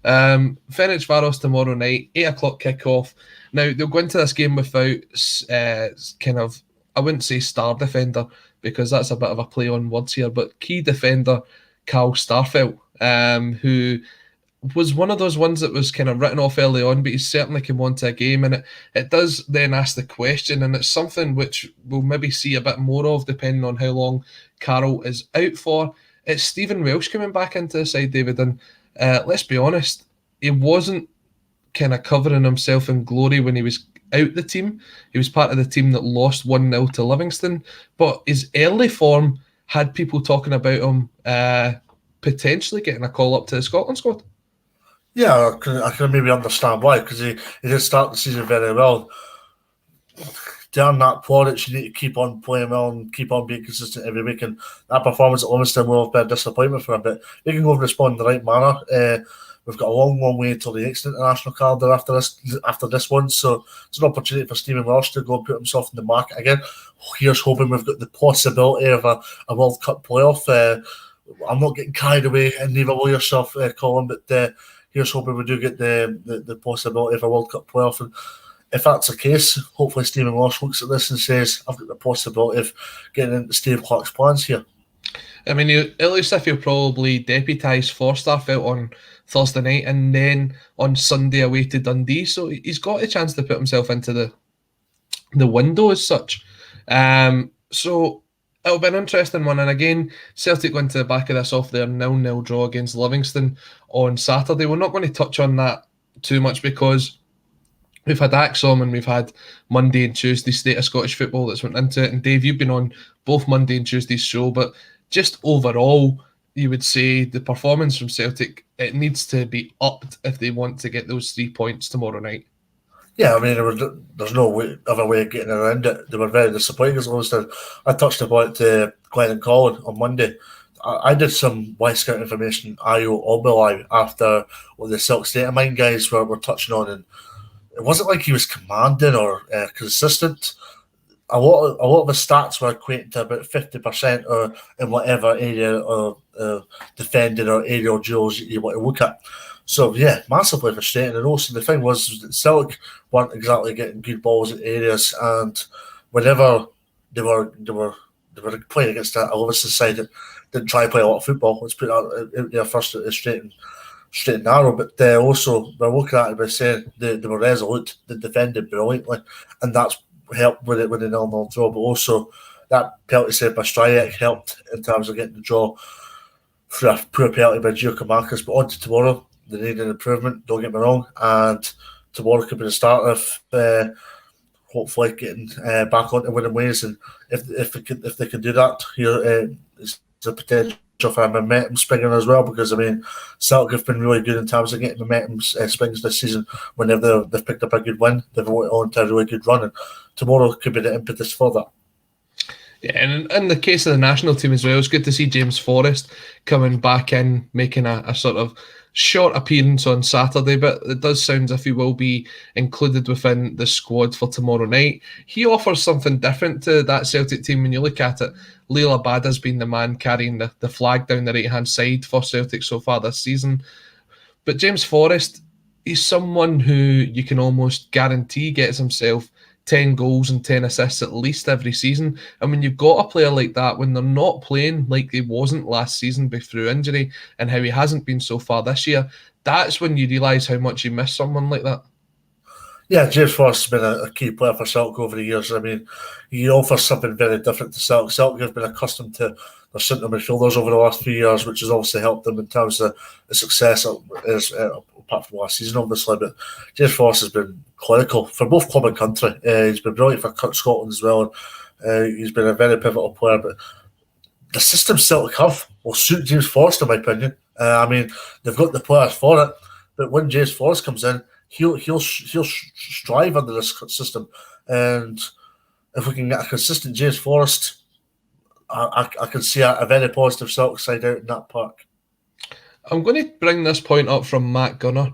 Ferencváros tomorrow night, 8 o'clock kickoff. Now, they'll go into this game without kind of, I wouldn't say star defender, because that's a bit of a play on words here, but key defender Carl Starfelt, who was one of those ones that was kind of written off early on, but he's certainly come on to a game, and it does then ask the question, and it's something which we'll maybe see a bit more of depending on how long Carroll is out for. It's Stephen Welsh coming back into the side, David, and let's be honest, he wasn't kind of covering himself in glory when he was out the team. He was part of the team that lost 1-0 to Livingston, but his early form had people talking about him potentially getting a call up to the Scotland squad. Yeah, I can maybe understand why, because he did start the season very well. Down that Forrest, you need to keep on playing well and keep on being consistent every week. And that performance at Livingston will have been a disappointment for him, but he can go and respond in the right manner. We've got a long way until the next international calendar after this one, so it's an opportunity for Stephen Welsh to go and put himself in the market again. Here's hoping we've got the possibility of a World Cup playoff. I'm not getting carried away, and neither will yourself, Colin, but here's hoping we do get the possibility of a World Cup playoff. And if that's the case, hopefully Stephen Welsh looks at this and says, I've got the possibility of getting into Steve Clarke's plans here. I mean, it looks as if he'll probably deputise Forrest Starfelt on Thursday night and then on Sunday away to Dundee. So he's got a chance to put himself into the window as such. So it'll be an interesting one. And again, Celtic went to the back of this off their 0-0 draw against Livingston on Saturday. We're not going to touch on that too much because we've had AXOM and we've had Monday and Tuesday State of Scottish Football that's went into it. And Dave, you've been on both Monday and Tuesday's show, but just overall, you would say the performance from Celtic, it needs to be upped if they want to get those 3 points tomorrow night. Yeah, I mean, there's no other way of getting around it. They were very disappointing. I touched about Glenn and Colin on Monday. I did some Y-Scout information, IO Obilai, after what the Celtic State of Mind guys were touching on, and it wasn't like he was commanding or consistent. A lot of his stats were equating to about 50% or in whatever area of defending or aerial duels you want to look at. So yeah, massively frustrating. And also the thing was that Celtic weren't exactly getting good balls in areas, and whenever they were playing against a Livingston side that didn't try to play a lot of football. Let's put that out there first, straight and narrow. But also we're looking at it by saying they were resolute, they defended brilliantly, and that's helped with the 0-0 draw. But also that penalty saved by Stryjek helped in terms of getting the draw for a poor penalty by Giacomakis. But on to tomorrow, they need an improvement, don't get me wrong, and tomorrow could be the start of hopefully getting back onto winning ways. And if they can do that, here is the potential for a momentum springing as well, because I mean Celtic have been really good in terms of getting momentum springs this season. Whenever they've picked up a good win, they've went on to a really good run, and tomorrow could be the impetus for that. Yeah, and in the case of the national team as well, it's good to see James Forrest coming back in, making a sort of short appearance on Saturday, but it does sound as if he will be included within the squad for tomorrow night. He offers something different to that Celtic team when you look at it. Leila Bada's been the man carrying the flag down the right-hand side for Celtic so far this season. But James Forrest, he's someone who you can almost guarantee gets himself 10 goals and 10 assists at least every season. And when you've got a player like that, when they're not playing like he wasn't last season through injury and how he hasn't been so far this year, that's when you realise how much you miss someone like that. Yeah, James Forrest has been a key player for Celtic over the years. I mean, he offers something very different to Celtic. Celtic have been accustomed to their centre midfielders over the last few years, which has obviously helped them in terms of the success, apart from last season, obviously. But James Forrest has been clinical for both club and country. He's been brilliant for Scotland as well. He's been a very pivotal player. But the system Celtic have will suit James Forrest, in my opinion. I mean, they've got the players for it, but when James Forrest comes in, he'll strive under this system. And if we can get a consistent James Forrest, I can see a very positive Celtic side out in that park. I'm going to bring this point up from Matt Gunner.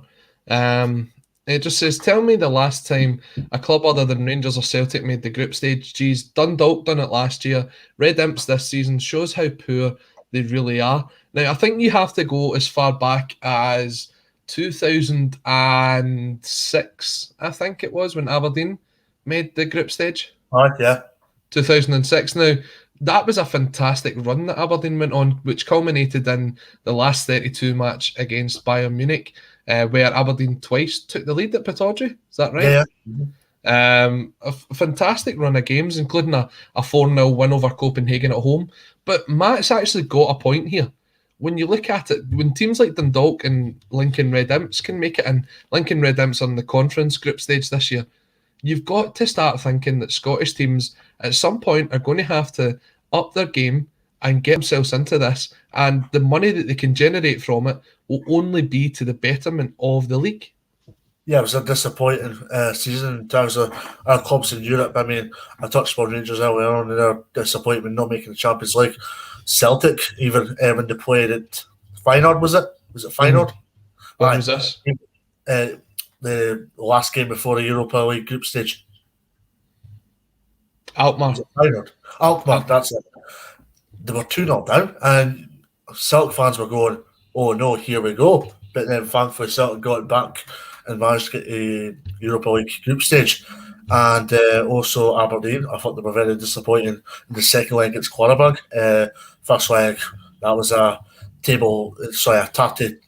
It just says, tell me the last time a club other than Rangers or Celtic made the group stage. Geez, Dundalk done it last year. Red Imps this season shows how poor they really are. Now, I think you have to go as far back as 2006, I think it was, when Aberdeen made the group stage. Right, yeah. 2006. Now, that was a fantastic run that Aberdeen went on, which culminated in the last 32 match against Bayern Munich, where Aberdeen twice took the lead at Pittodrie. Is that right? Yeah. A fantastic run of games, including a 4-0 win over Copenhagen at home. But Matt's actually got a point here. When you look at it, when teams like Dundalk and Lincoln Red Imps can make it in, Lincoln Red Imps on the conference group stage this year, you've got to start thinking that Scottish teams at some point are going to have to up their game and get themselves into this, and the money that they can generate from it will only be to the betterment of the league. Yeah, it was a disappointing season in terms of our clubs in Europe. I mean, I touched on Rangers earlier on in their disappointment not making the Champions League. Celtic, even when they played at Feyenoord, was it? Was it Feyenoord? When was this? The last game before the Europa League group stage. Alkmaar. Alkmaar, that's it. They were 2-0 down, and Celtic fans were going, oh no, here we go. But then thankfully Celtic got it back and managed to get a Europa League group stage. And also Aberdeen, I thought they were very disappointing in the second leg against Quarterberg. First leg, that was a tatty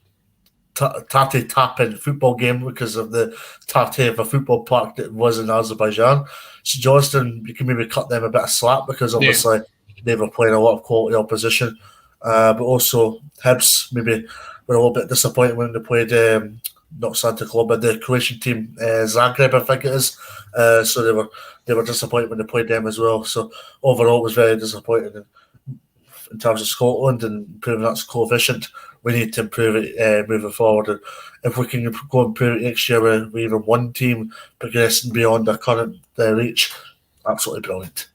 tapping football game because of the tatty of a football park that was in Azerbaijan. So Johnston, you can maybe cut them a bit of slack because obviously they were playing a lot of quality opposition. But also Hibs maybe were a little bit disappointed when they played not Santa Club, but the Croatian team, Zagreb, I think it is. So they were disappointed when they played them as well. So overall, it was very disappointing in terms of Scotland and improving that coefficient. We need to improve it moving forward. And if we can go and improve it next year with even one team progressing beyond their current reach, absolutely brilliant.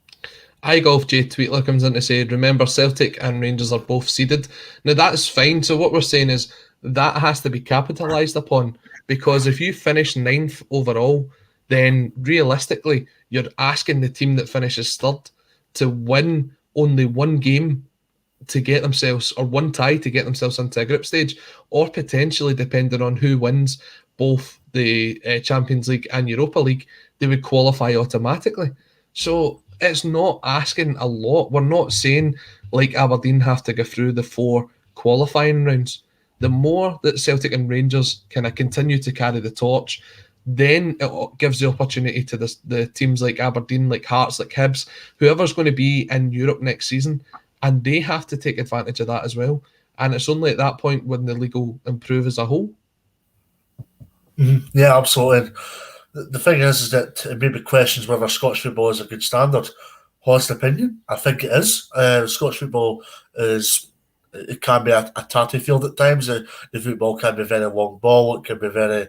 iGolf J Tweetler comes in to say, remember Celtic and Rangers are both seeded. Now that's fine. So what we're saying is that has to be capitalised upon, because if you finish 9th overall, then realistically you're asking the team that finishes third to win only one game to get themselves, or one tie to get themselves into a group stage, or potentially, depending on who wins both the Champions League and Europa League, they would qualify automatically. So it's not asking a lot. We're not saying like Aberdeen have to go through the 4 qualifying rounds. The more that Celtic and Rangers kind of continue to carry the torch, then it gives the opportunity to the teams like Aberdeen, like Hearts, like Hibs, whoever's going to be in Europe next season, and they have to take advantage of that as well. And it's only at that point when the league will improve as a whole. Mm-hmm. Yeah, absolutely. The thing is that it maybe questions whether Scottish football is a good standard. Honest opinion, I think it is. Scottish football it can be a tatty field at times. The football can be very long ball. It can be very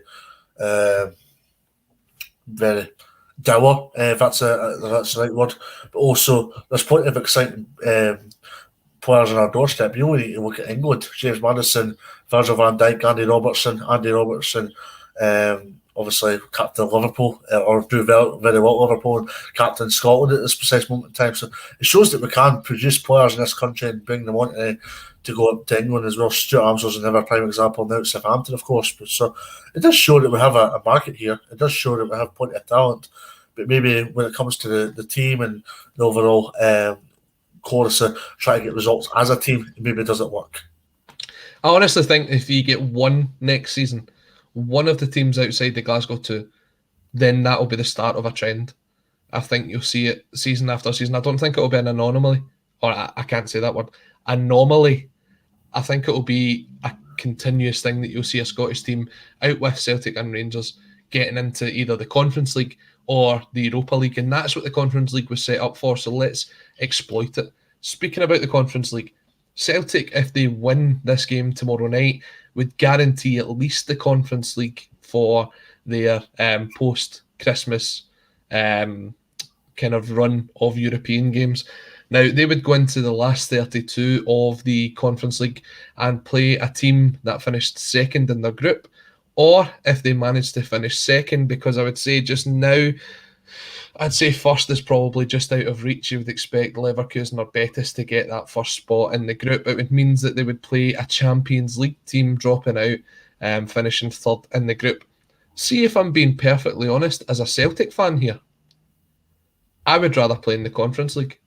dour, if that's the right word. But also, there's plenty of exciting players on our doorstep. You only need to look at England: James Maddison, Virgil van Dijk, Andy Robertson, obviously captain of Liverpool, or do very well at Liverpool, and captain Scotland at this precise moment in time. So it shows that we can produce players in this country and bring them on to go up to England as well. Stuart Armstrong's another prime example now at Southampton, of course. But so it does show that we have a market here. It does show that we have plenty of talent. But maybe when it comes to the team and the overall chorus of trying to get results as a team, it maybe doesn't work. I honestly think if you get one next season, one of the teams outside the Glasgow 2, then that will be the start of a trend. I think you'll see it season after season. I don't think it will be an anomaly, or I can't say that word, anomaly. I think it will be a continuous thing that you'll see a Scottish team out with Celtic and Rangers getting into either the Conference League or the Europa League, and that's what the Conference League was set up for, so let's exploit it. speaking about the Conference League, Celtic, if they win this game tomorrow night, would guarantee at least the Conference League for their post-Christmas kind of run of European games. Now, they would go into the last 32 of the Conference League and play a team that finished second in their group, or if they managed to finish second, because I would say just now, I'd say first is probably just out of reach. You would expect Leverkusen or Betis to get that first spot in the group. It would mean that they would play a Champions League team dropping out, finishing third in the group. See, if I'm being perfectly honest, as a Celtic fan here, I would rather play in the Conference League.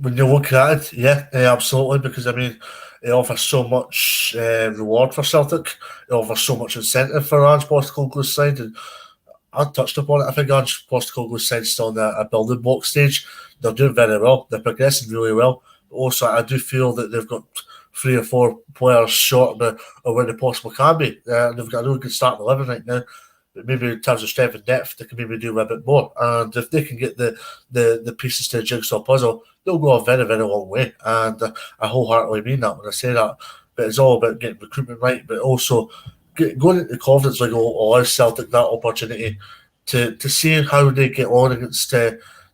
When you look at it, yeah, absolutely, because I mean, it offers so much reward for Celtic. It offers so much incentive for Ange Postecoglou's side, and I touched upon it. I think Ange Postecoglou's side's still in a building block stage. They're doing very well. They're progressing really well. But also, I do feel that they've got 3 or 4 players short of where they possibly can be. They've got a really good starting 11 right now. But maybe in terms of strength and depth, they can maybe do a bit more. And if they can get the pieces to the jigsaw puzzle, they'll go a very, very long way. And I wholeheartedly mean that when I say that. But it's all about getting recruitment right, but also going into the Conference League will allow Celtic that opportunity to see how they get on against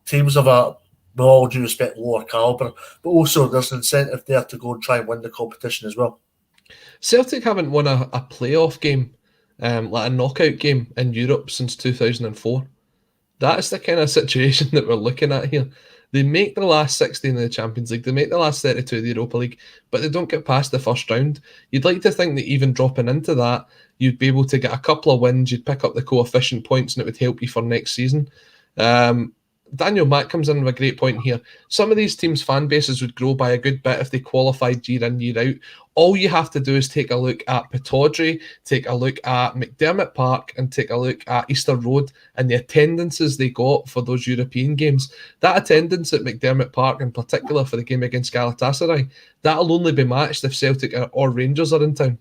teams of a, with all due respect, lower calibre. But also there's an incentive there to go and try and win the competition as well. Celtic haven't won a playoff game, like a knockout game in Europe since 2004. That's the kind of situation that we're looking at here. They make the last 16 in the Champions League, they make the last 32 of the Europa League, but they don't get past the first round. You'd like to think that even dropping into that, you'd be able to get a couple of wins, you'd pick up the coefficient points, and it would help you for next season. Daniel Mack comes in with a great point here. Some of these teams' fan bases would grow by a good bit if they qualified year in, year out. All you have to do is take a look at Pittodrie, take a look at McDermott Park, and take a look at Easter Road and the attendances they got for those European games. That attendance at McDermott Park, in particular for the game against Galatasaray, that'll only be matched if Celtic or Rangers are in town.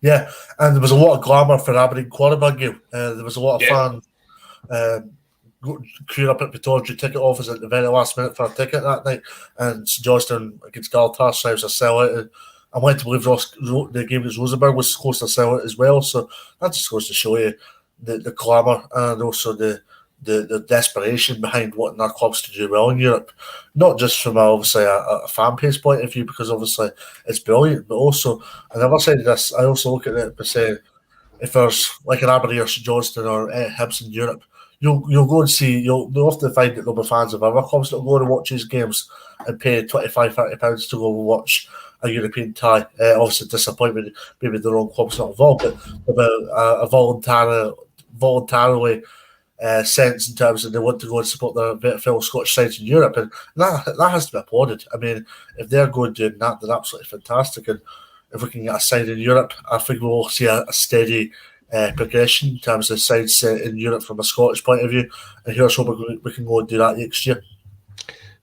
Yeah, and there was a lot of glamour for Aberdeen Quarterback game. There was a lot of fans queuing up at Pittodrie ticket office at the very last minute for a ticket that night, and St Johnstone against Galatasaray was a sellout. I went to believe the game against Rosenborg was close to a sellout as well. So that just goes to show you the glamour and also the desperation behind wanting our clubs to do well in Europe. Not just from obviously a fan base point of view, because obviously it's brilliant, but also on the other side of this, I also look at it by saying, if there's like an Aberdeen or St Johnstone or Hibs in Europe, you'll go and see, you'll often find that there'll be fans of other clubs that'll go and watch these games and pay £25-30 to go and watch a European tie. Obviously disappointment, maybe the wrong club's not involved, but a voluntarily sense in terms of they want to go and support their fellow Scottish sides in Europe, and that has to be applauded. I mean, if they're going doing that, they're absolutely fantastic, and if we can get a side in Europe, I think we'll see a steady progression in terms of sides in Europe from a Scottish point of view, and here's hoping we can go and do that next year.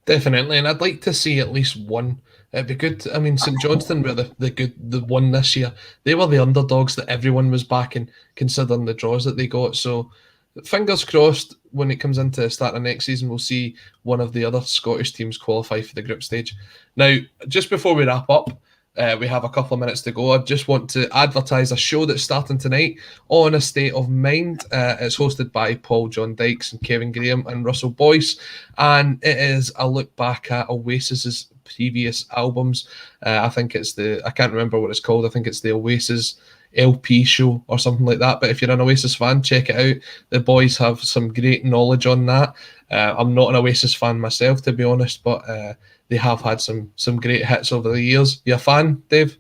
Definitely, and I'd like to see at least one. It'd be good. I mean, St Johnstone were the one this year. They were the underdogs that everyone was backing, considering the draws that they got. So, fingers crossed, when it comes into the start of next season, we'll see one of the other Scottish teams qualify for the group stage. Now, just before we wrap up, we have a couple of minutes to go. I just want to advertise a show that's starting tonight on A State of Mind. It's hosted by Paul John Dykes and Kevin Graham and Russell Boyce, and it is a look back at Oasis's previous albums. I can't remember what it's called. I think it's the Oasis LP show or something like that. But if you're an Oasis fan, check it out. The boys have some great knowledge on that. I'm not an Oasis fan myself, to be honest, but they have had some great hits over the years. You a fan, Dave?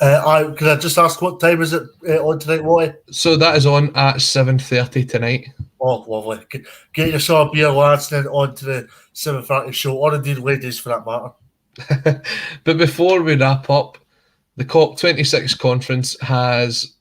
Can I just ask, what time is it on tonight, Watty? So that is on at 7:30 tonight. Oh, lovely. Get yourself a beer, lads, then on to the 7:30 show, or indeed ladies for that matter. But before we wrap up, the COP26 conference has,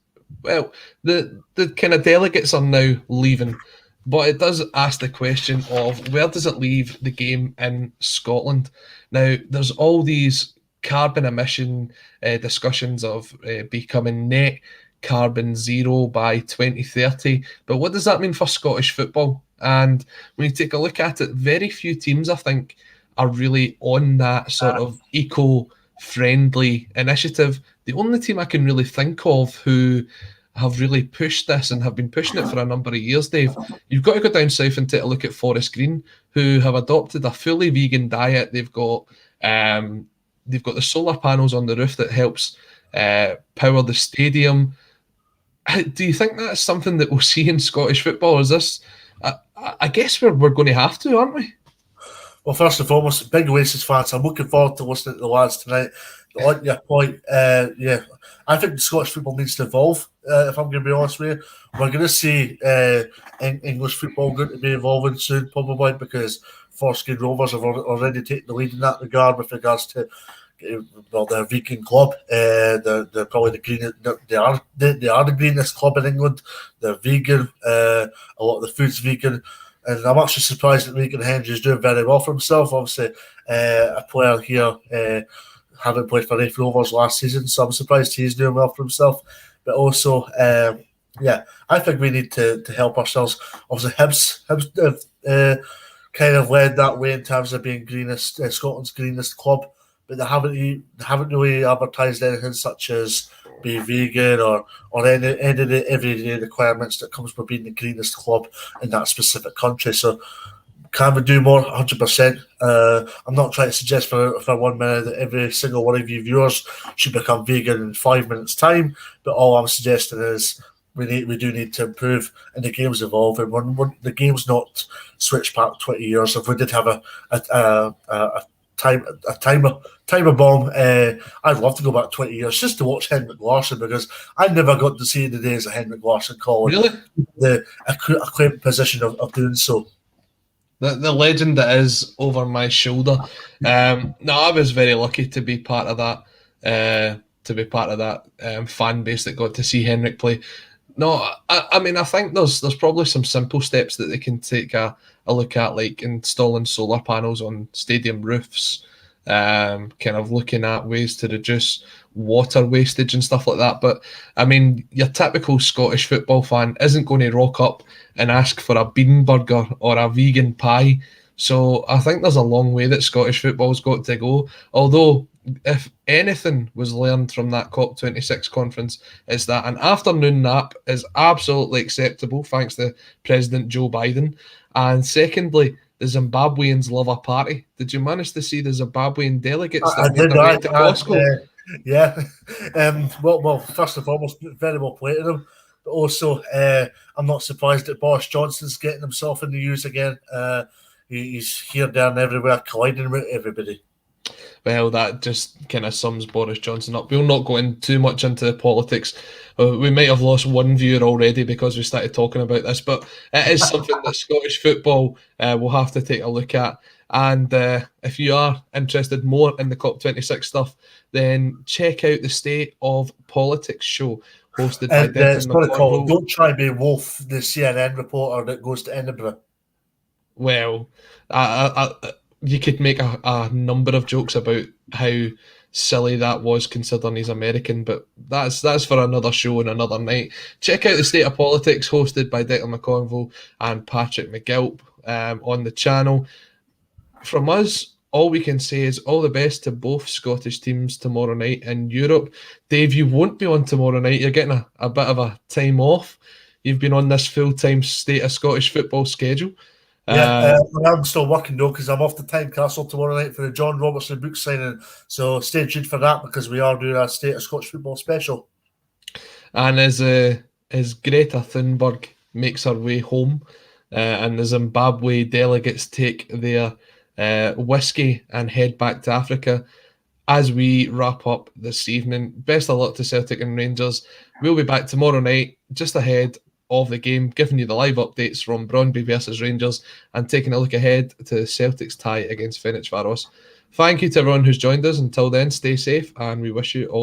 well, the kind of delegates are now leaving, but it does ask the question of where does it leave the game in Scotland? Now, there's all these carbon emission discussions of becoming net carbon zero by 2030, but what does that mean for Scottish football? And when you take a look at it, very few teams, I think, are really on that sort of eco-friendly initiative. The only team I can really think of who have really pushed this and have been pushing it for a number of years, Dave, you've got to go down south and take a look at Forrest Green, who have adopted a fully vegan diet. They've got the solar panels on the roof that helps power the stadium. Do you think that's something that we'll see in Scottish football? Is this? I guess we're going to have to, aren't we? Well, first and foremost, big Oasis fans, I'm looking forward to listening to the lads tonight. On your point, I think Scottish football needs to evolve, if I'm going to be honest with you. We're going to see English football going to be evolving soon, probably, because Forrest Green Rovers have already taken the lead in that regard with regards to their vegan club. They're probably the greenest. They are the greenest club in England. They're vegan. A lot of the food's vegan. And I'm actually surprised that Regan Hendry is doing very well for himself. Obviously, a player here having played for Raith Rovers last season, so I'm surprised he's doing well for himself. But also, I think we need to help ourselves. Obviously, Hibs kind of led that way in terms of being Scotland's greenest club, but they haven't really advertised anything such as be vegan or any of the everyday requirements that comes with being the greenest club in that specific country. So can we do more? 100%. I'm not trying to suggest for 1 minute that every single one of you viewers should become vegan in 5 minutes' time, but all I'm suggesting is we do need to improve, and the game's evolving. When the game's not switched back 20 years, if we did have a timer bomb, I'd love to go back 20 years just to watch Henrik Larsson, because I never got to see the days of Henrik Larsson calling the acclaimed position of doing so. The legend that is over my shoulder. No, I was very lucky to be part of that. Fan base that got to see Henrik play. No, I mean, I think there's probably some simple steps that they can take a look at, like installing solar panels on stadium roofs, kind of looking at ways to reduce water wastage and stuff like that. But I mean, your typical Scottish football fan isn't going to rock up and ask for a bean burger or a vegan pie. So I think there's a long way that Scottish football's got to go. Although, if anything was learned from that COP26 conference, it's that an afternoon nap is absolutely acceptable, thanks to President Joe Biden. And secondly, the Zimbabweans love a party. Did you manage to see the Zimbabwean delegates that made their way to Glasgow? Yeah. Well, first and foremost, very well played to them. But also, I'm not surprised that Boris Johnson's getting himself in the news again. He's here, there, and everywhere, colliding with everybody. Well, that just kind of sums Boris Johnson up. We'll not go in too much into the politics. We might have lost one viewer already because we started talking about this, but it is something that Scottish football will have to take a look at. And if you are interested more in the COP26 stuff, then check out the State of Politics show hosted by Declan McConville. Don't try to be Wolf, the CNN reporter that goes to Edinburgh. Well, you could make a number of jokes about how silly that was considering he's American, but that's for another show and another night. Check out the State of Politics hosted by Declan McConville and Patrick McGilp on the channel. From us, all we can say is all the best to both Scottish teams tomorrow night in Europe. Dave, you won't be on tomorrow night. You're getting a bit of a time off. You've been on this full-time State of Scottish football schedule. Yeah, I'm still working though, because I'm off to Tynecastle tomorrow night for the John Robertson book signing. So stay tuned for that, because we are doing a State of Scottish football special. And as Greta Thunberg makes her way home, and the Zimbabwe delegates take their whiskey and head back to Africa, as we wrap up this evening, best of luck to Celtic and Rangers. We'll be back tomorrow night, just ahead of the game, giving you the live updates from Brøndby versus Rangers and taking a look ahead to Celtic's tie against Ferencváros. Thank you to everyone who's joined us. Until then, stay safe, and we wish you all the